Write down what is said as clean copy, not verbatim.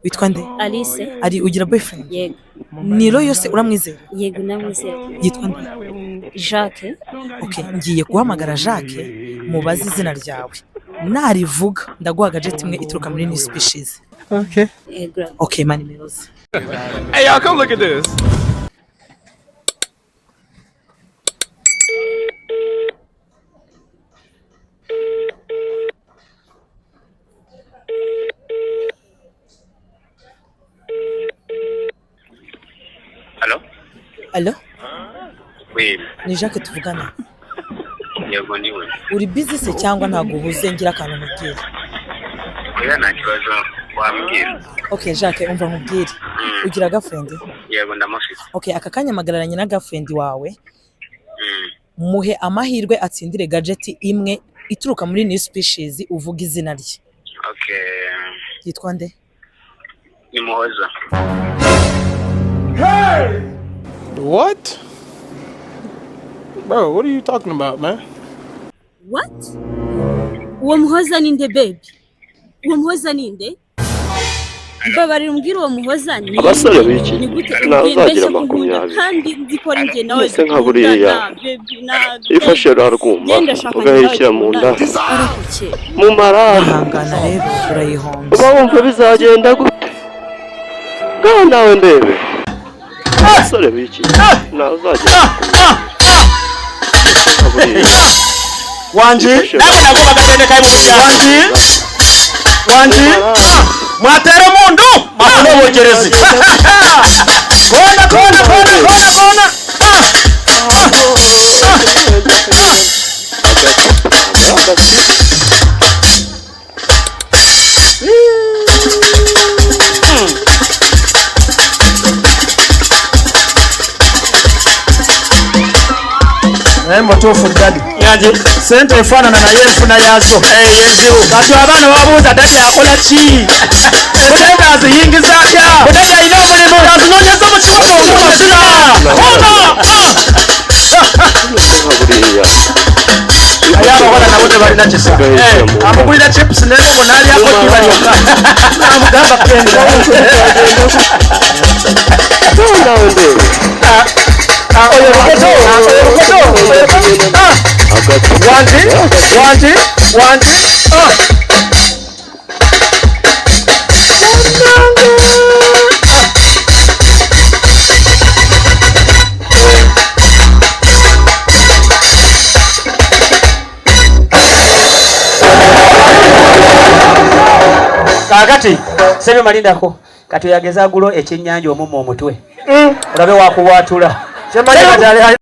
Witwa nde? Alice. Ari ugira boyfriend? Yego. Niro yose uramwizera? Yego namwizera. Yitwa nde? Jacques. Okay, ngiye guhamagara Jacques mubaze izina ryawe. Narivuga ndaguha gadget imwe ituruka muri New Species. Okay. Yego. Okay, mani meroze. Hey, y'all, come look at this. Allô? Allo? Oui, Ni Jacques tuvugana. yego ndiwe. Uri busy se cyangwa ntago uhuze ngira akantu mubwira? Oya nta kibazo wambwira. Okay, Jacques umva nkubwire. Ugira girlfriend? Yego ndamufise. Okay, aka kanya magararanye na girlfriend wawe. Muhe amahirwe atsindire gadget imwe ituruka muri New Species uvuga izina rye. Okay. Yitwa nde? Ni Muhoza. What? Bro, what are you talking about, man? What? Uwo Muhoza ninde baby? Uwo Muhoza ninde? Babarira umbwira uwo Muhoza ni. Abasore biki? Ni gute Nazagira 20 kandi nzikora nje nawe. Ese nka buriya. Ifashe rarwumva ugahekera mu nda. Mu marara. Hangana rero urayihonze. Uba wumva bizagenda gute? Ngaho nawe ndebe. Abasore biki? Nazagira. Wanji, Nawe nagomba gatende kayi mu muryango. Wanji, Mwatera mundu, makunobogerezi. Kona. Motofu dadi. Yaje. Sente efanana na yefuna yazo. Yezibu. Kati abana babuuza dadi akola ki? Kutenda aziyingiza atya. Kutenda ina omulimu. Azinonyeza mu kibuga omusira. buriya. Ayabagona nabo tebalina kisa. Amugulira chips nene ngo nali ako kibalyoka. Namugamba kenda. Nawe ndebe. Wanji. Kakati sebe malindako kati yageza gulo ekyennyanja omummo omutwe olabe wakubwatula